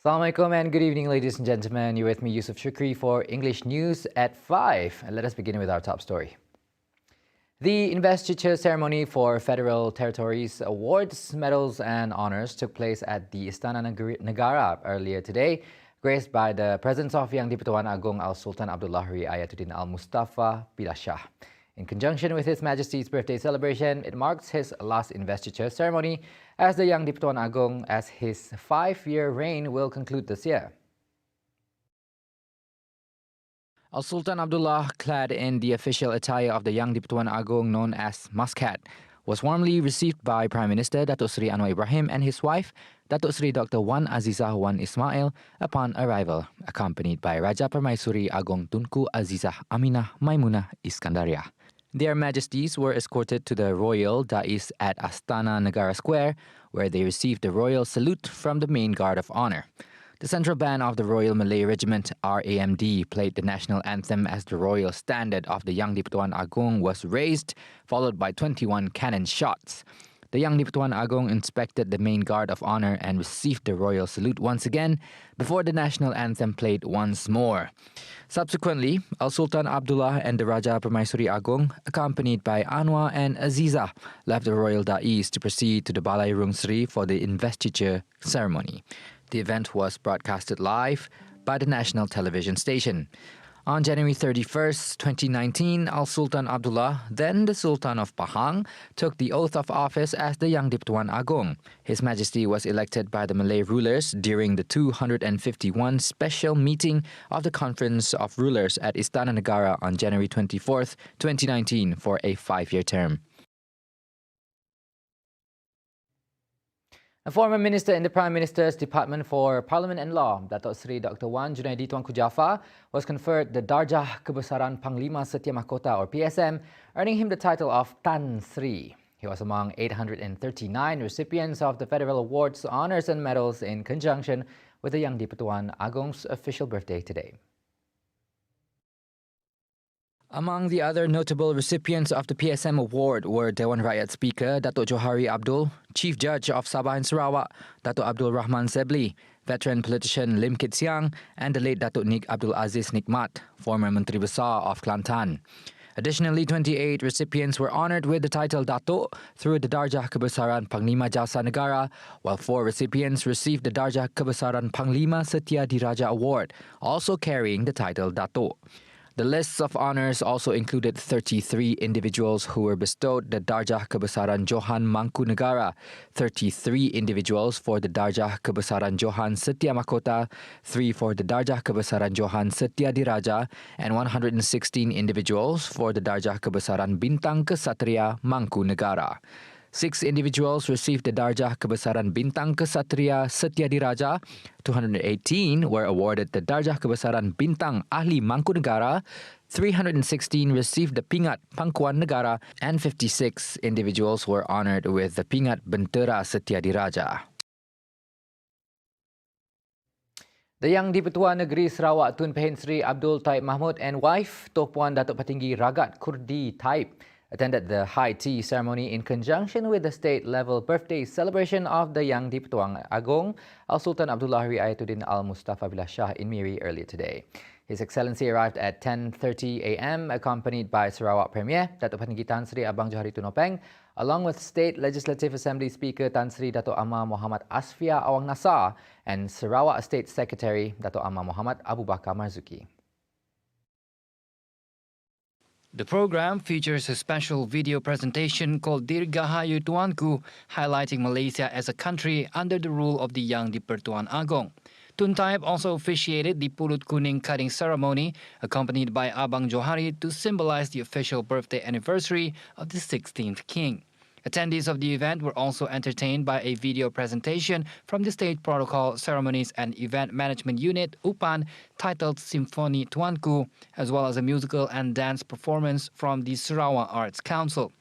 Assalamualaikum and good evening, ladies and gentlemen. You're with me, Yusuf Shukri, for English News at 5. And let us begin with our top story. The investiture ceremony for Federal Territories Awards, Medals and Honours took place at the Istana Negara earlier today, graced by the presence of Yang di-Pertuan Agong Al-Sultan Abdullah Riayatuddin Al-Mustafa Billah Shah. In conjunction with His Majesty's birthday celebration, it marks his last investiture ceremony as the Yang di-Pertuan Agong, as his 5-year reign will conclude this year. Al-Sultan Abdullah, clad in the official attire of the Yang di-Pertuan Agong known as Muscat, was warmly received by Prime Minister Datuk Seri Anwar Ibrahim and his wife, Datuk Seri Dr. Wan Azizah Wan Ismail, upon arrival, accompanied by Raja Permaisuri Agong Tunku Azizah Aminah Maimunah Iskandaria. Their Majesties were escorted to the Royal Dais at Astana Negara Square, where they received the Royal Salute from the Main Guard of Honour. The Central Band of the Royal Malay Regiment, RAMD, played the national anthem as the royal standard of the Yang di-Pertuan Agong was raised, followed by 21 cannon shots. The Yang di-Pertuan Agong inspected the Main Guard of Honour and received the royal salute once again before the national anthem played once more. Subsequently, Al-Sultan Abdullah and the Raja Permaisuri Agong, accompanied by Anwar and Azizah, left the Royal Dais to proceed to the Balai Rung Sri for the investiture ceremony. The event was broadcasted live by the national television station. On January 31st, 2019, Al-Sultan Abdullah, then the Sultan of Pahang, took the oath of office as the Yang di-Pertuan Agong. His Majesty was elected by the Malay rulers during the 251 special meeting of the Conference of Rulers at Istana Negara on January 24th, 2019 for a 5-year term. A former minister in the Prime Minister's Department for Parliament and Law, Datuk Seri Dr. Wan Junaidi Tuanku Jaafar, was conferred the Darjah Kebesaran Panglima Setia Mahkota or PSM, earning him the title of Tan Sri. He was among 839 recipients of the Federal Awards, Honours and Medals in conjunction with the Yang di-Pertuan Agong's official birthday today. Among the other notable recipients of the PSM Award were Dewan Rakyat Speaker Datuk Johari Abdul, Chief Judge of Sabah and Sarawak Datuk Abdul Rahman Sebli, veteran politician Lim Kit Siang, and the late Datuk Nik Abdul Aziz Nikmat, former Menteri Besar of Kelantan. Additionally, 28 recipients were honoured with the title Datuk through the Darjah Kebesaran Panglima Jasa Negara, while 4 recipients received the Darjah Kebesaran Panglima Setia Diraja Award, also carrying the title Datuk. The lists of honours also included 33 individuals who were bestowed the Darjah Kebesaran Johan Mangku Negara, 33 individuals for the Darjah Kebesaran Johan Setia Mahkota, 3 for the Darjah Kebesaran Johan Setia Diraja, and 116 individuals for the Darjah Kebesaran Bintang Kesatria Mangku Negara. 6 individuals received the Darjah Kebesaran Bintang Kesatria Setia Diraja, 218 were awarded the Darjah Kebesaran Bintang Ahli Mangku Negara, 316 received the Pingat Pangkuan Negara, and 56 individuals were honoured with the Pingat Bentera Setia Diraja. The Yang di-Pertuan Negeri Sarawak Tun Pehin Sri Abdul Taib Mahmud and wife, Tuan Puan Datuk Petinggi Ragat Kurdi Taib, attended the high tea ceremony in conjunction with the state-level birthday celebration of the Yang di-Pertuan Agong Al-Sultan Abdullah Riayatuddin Al-Mustafa Billah Shah in Miri earlier today. His Excellency arrived at 10:30 a.m. accompanied by Sarawak Premier Datuk Petinggi Tan Sri Abang Johari Tun Openg, along with State Legislative Assembly Speaker Tan Sri Datuk Amar Muhammad Asfia Awang Nasar and Sarawak State Secretary Datuk Amar Muhammad Abu Bakar Marzuki. The program features a special video presentation called Dirgahayu Tuanku, highlighting Malaysia as a country under the rule of the Yang di-Pertuan Agong. Tun Taib also officiated the Pulut Kuning cutting ceremony, accompanied by Abang Johari to symbolize the official birthday anniversary of the 16th king. Attendees of the event were also entertained by a video presentation from the State Protocol, Ceremonies and Event Management Unit, UPAN, titled Symphony Tuanku, as well as a musical and dance performance from the Sarawak Arts Council.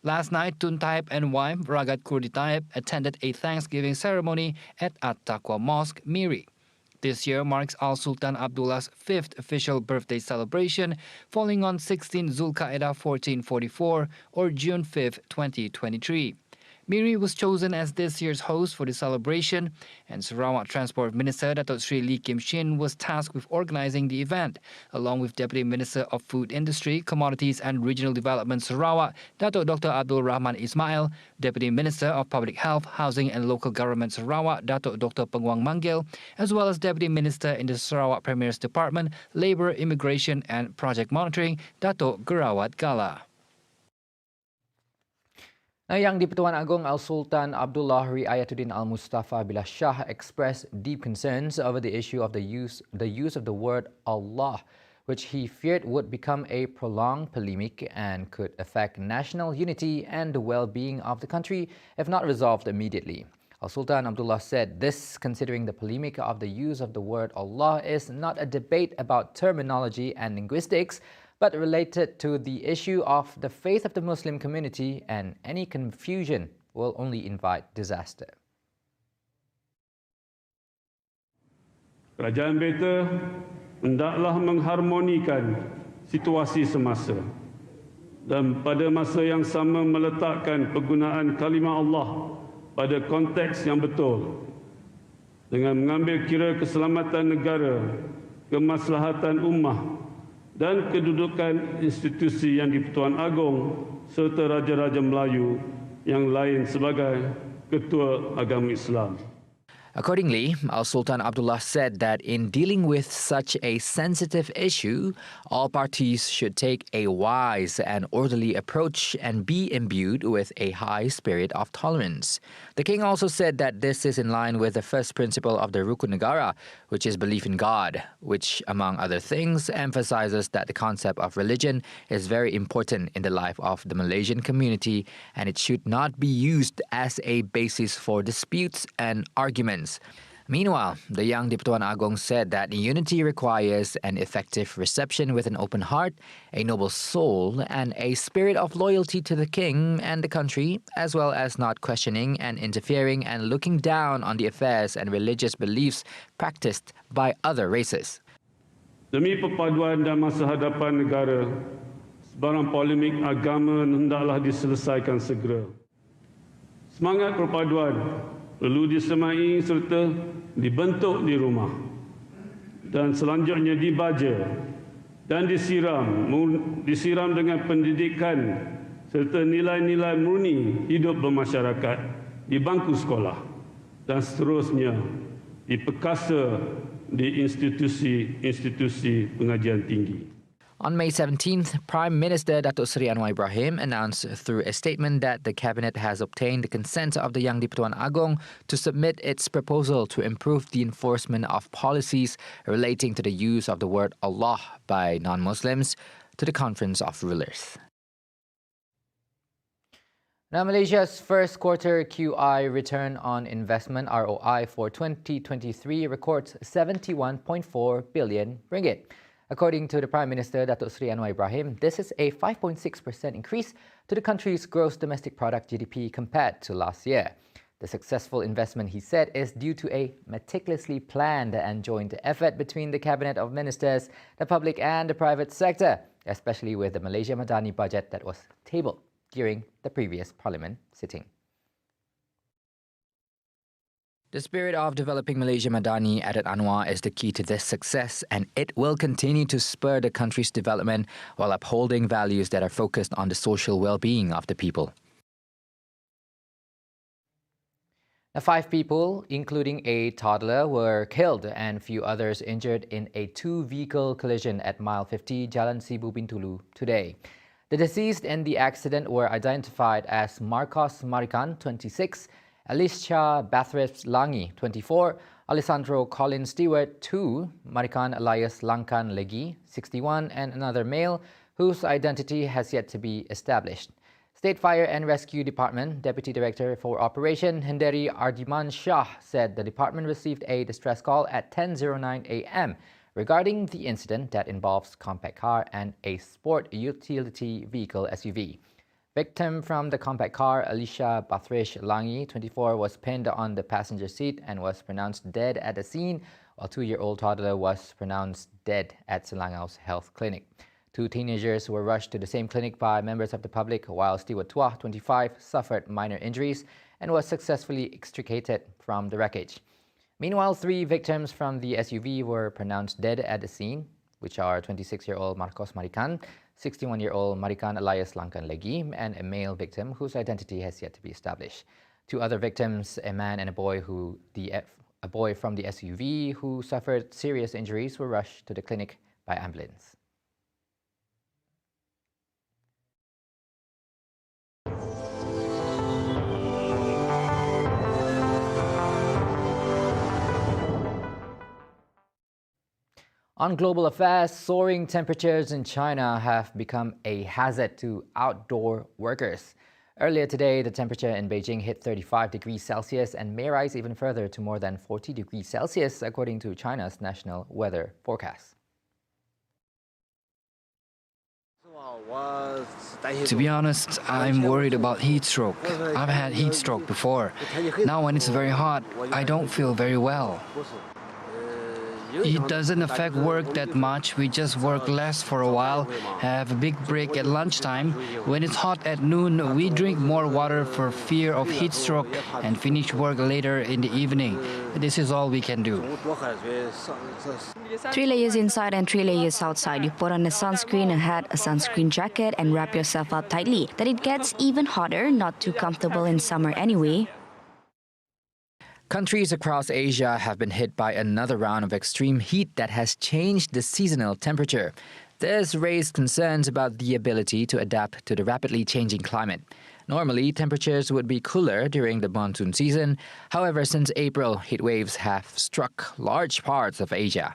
Last night, Tun Taib and wife, Ragat Kurdi Taib, attended a Thanksgiving ceremony at At-Taqwa Mosque, Miri. This year marks Al-Sultan Abdullah's 5th official birthday celebration, falling on 16 Zulqa'edah 1444 or June 5, 2023. Miri was chosen as this year's host for the celebration, and Sarawak Transport Minister Datuk Sri Lee Kim Shin was tasked with organising the event, along with Deputy Minister of Food Industry, Commodities and Regional Development Sarawak, Datuk Dr. Abdul Rahman Ismail, Deputy Minister of Public Health, Housing and Local Government Sarawak, Datuk Dr. Penguang Manggil, as well as Deputy Minister in the Sarawak Premier's Department, Labour, Immigration and Project Monitoring, Datuk Gerawat Gala. Now, Yang di-Pertuan Agong Al-Sultan Abdullah Riayatuddin Al-Mustafa Billah Shah expressed deep concerns over the issue of the use of the word Allah, which he feared would become a prolonged polemic and could affect national unity and the well-being of the country if not resolved immediately. Al-Sultan Abdullah said this considering the polemic of the use of the word Allah is not a debate about terminology and linguistics, but related to the issue of the faith of the Muslim community, and any confusion will only invite disaster. Kerajaan Berita hendaklah mengharmonikan situasi semasa dan pada masa yang sama meletakkan penggunaan kalimah Allah pada konteks yang betul dengan mengambil kira keselamatan negara, kemaslahatan ummah dan kedudukan institusi Yang di-Pertuan Agong serta Raja-Raja Melayu yang lain sebagai Ketua Agama Islam. Accordingly, Al-Sultan Abdullah said that in dealing with such a sensitive issue, all parties should take a wise and orderly approach and be imbued with a high spirit of tolerance. The king also said that this is in line with the first principle of the Rukun Negara, which is belief in God, which, among other things, emphasizes that the concept of religion is very important in the life of the Malaysian community and it should not be used as a basis for disputes and arguments. Meanwhile, the Yang di-Pertuan Agong said that unity requires an effective reception with an open heart, a noble soul, and a spirit of loyalty to the king and the country, as well as not questioning and interfering and looking down on the affairs and religious beliefs practiced by other races. Demi perpaduan dan masa hadapan negara, sebarang polemik agama hendaklah diselesaikan segera. Semangat perpaduan perlu disemai serta dibentuk di rumah dan selanjutnya dibaja dan disiram dengan pendidikan serta nilai-nilai murni hidup bermasyarakat di bangku sekolah dan seterusnya diperkasa di institusi-institusi pengajian tinggi. On May 17th, Prime Minister Datuk Seri Anwar Ibrahim announced through a statement that the Cabinet has obtained the consent of the Yang di-Pertuan Agong to submit its proposal to improve the enforcement of policies relating to the use of the word Allah by non-Muslims to the Conference of Rulers. Now, Malaysia's first quarter QI return on investment ROI for 2023 records 71.4 billion ringgit. According to the Prime Minister Datuk Seri Anwar Ibrahim, this is a 5.6% increase to the country's gross domestic product GDP compared to last year. The successful investment, he said, is due to a meticulously planned and joint effort between the Cabinet of Ministers, the public and the private sector, especially with the Malaysia Madani budget that was tabled during the previous Parliament sitting. The spirit of developing Malaysia Madani, added Anwar, is the key to this success, and it will continue to spur the country's development while upholding values that are focused on the social well-being of the people. Now, 5 people, including a toddler, were killed and few others injured in a 2-vehicle collision at Mile 50, Jalan Sibu Bintulu today. The deceased in the accident were identified as Marcos Marikan, 26, Alicia Bathurst Langi, 24, Alessandro Colin Stewart, 2, Marikan Elias Langkan Legi, 61, and another male whose identity has yet to be established. State Fire and Rescue Department Deputy Director for Operation Henderi Ardiman Shah said the department received a distress call at 10:09 a.m. regarding the incident that involves compact car and a sport utility vehicle SUV. Victim from the compact car, Alicia Bathrish Langi, 24, was pinned on the passenger seat and was pronounced dead at the scene, while 2-year-old toddler was pronounced dead at Selangor's health clinic. Two teenagers were rushed to the same clinic by members of the public, while Stewart Tuah, 25, suffered minor injuries and was successfully extricated from the wreckage. Meanwhile, 3 victims from the SUV were pronounced dead at the scene, which are 26-year-old Marcos Marican, 61-year-old Marican alias Langkan Legi, and a male victim whose identity has yet to be established. 2 other victims, a man and a boy from the SUV who suffered serious injuries, were rushed to the clinic by ambulance. On global affairs, soaring temperatures in China have become a hazard to outdoor workers. Earlier today, the temperature in Beijing hit 35 degrees Celsius and may rise even further to more than 40 degrees Celsius, according to China's national weather forecast. To be honest, I'm worried about heat stroke. I've had heat stroke before. Now when it's very hot, I don't feel very well. It doesn't affect work that much. We just work less for a while, have a big break at lunchtime. When it's hot at noon, we drink more water for fear of heat stroke and finish work later in the evening. This is all we can do. 3 layers inside and 3 layers outside. You put on a sunscreen, a hat, a sunscreen jacket, and wrap yourself up tightly. Then it gets even hotter, not too comfortable in summer anyway. Countries across Asia have been hit by another round of extreme heat that has changed the seasonal temperature. This raised concerns about the ability to adapt to the rapidly changing climate. Normally, temperatures would be cooler during the monsoon season. However, since April, heat waves have struck large parts of Asia.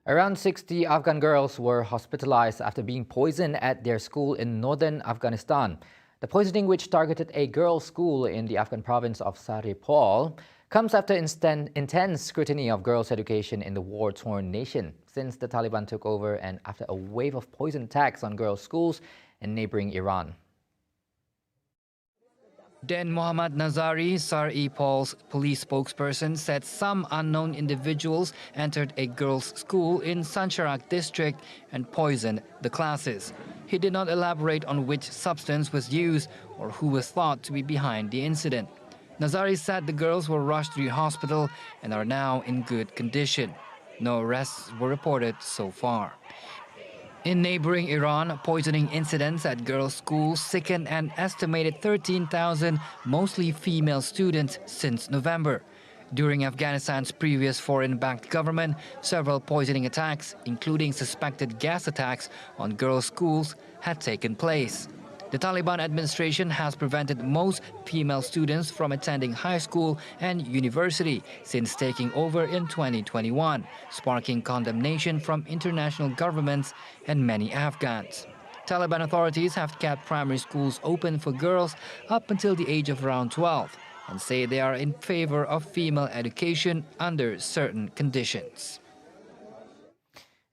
Around 60 Afghan girls were hospitalized after being poisoned at their school in northern Afghanistan. The poisoning, which targeted a girls' school in the Afghan province of Saripol, comes after intense scrutiny of girls' education in the war-torn nation since the Taliban took over and after a wave of poison attacks on girls' schools in neighboring Iran. Den Mohammad Nazari, Saripol's police spokesperson, said some unknown individuals entered a girls' school in Sancharak district and poisoned the classes. He did not elaborate on which substance was used or who was thought to be behind the incident. Nazari said the girls were rushed to the hospital and are now in good condition. No arrests were reported so far. In neighboring Iran, poisoning incidents at girls' schools sickened an estimated 13,000, mostly female students since November. During Afghanistan's previous foreign-backed government, several poisoning attacks, including suspected gas attacks on girls' schools, had taken place. The Taliban administration has prevented most female students from attending high school and university since taking over in 2021, sparking condemnation from international governments and many Afghans. Taliban authorities have kept primary schools open for girls up until the age of around 12 and say they are in favor of female education under certain conditions.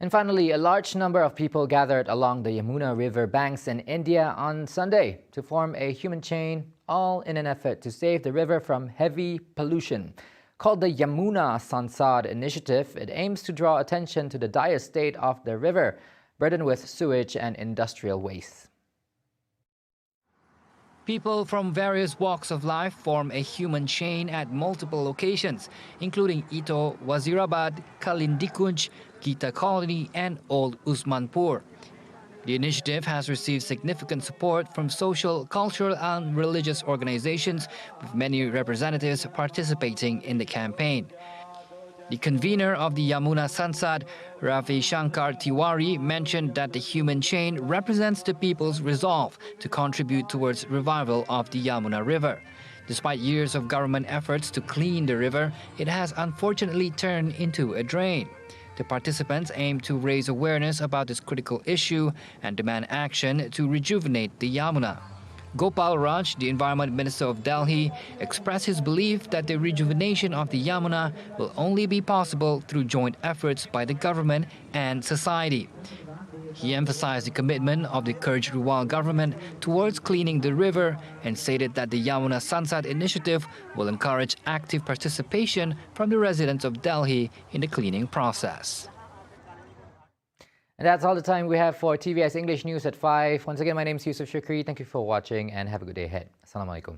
And finally, a large number of people gathered along the Yamuna River banks in India on Sunday to form a human chain, all in an effort to save the river from heavy pollution. Called the Yamuna Sansad Initiative, it aims to draw attention to the dire state of the river, burdened with sewage and industrial waste. People from various walks of life form a human chain at multiple locations, including Ito, Wazirabad, Kalindikunj, Gita Colony, and Old Usmanpur. The initiative has received significant support from social, cultural, and religious organizations, with many representatives participating in the campaign. The convener of the Yamuna Sansad, Ravi Shankar Tiwari, mentioned that the human chain represents the people's resolve to contribute towards revival of the Yamuna River. Despite years of government efforts to clean the river, it has unfortunately turned into a drain. The participants aim to raise awareness about this critical issue and demand action to rejuvenate the Yamuna. Gopal Raj, the Environment Minister of Delhi, expressed his belief that the rejuvenation of the Yamuna will only be possible through joint efforts by the government and society. He emphasized the commitment of the Kejriwal government towards cleaning the river and stated that the Yamuna Sansad initiative will encourage active participation from the residents of Delhi in the cleaning process. And that's all the time we have for TVS English News at 5. Once again, my name is Yusuf Shukri. Thank you for watching and have a good day ahead. Assalamualaikum.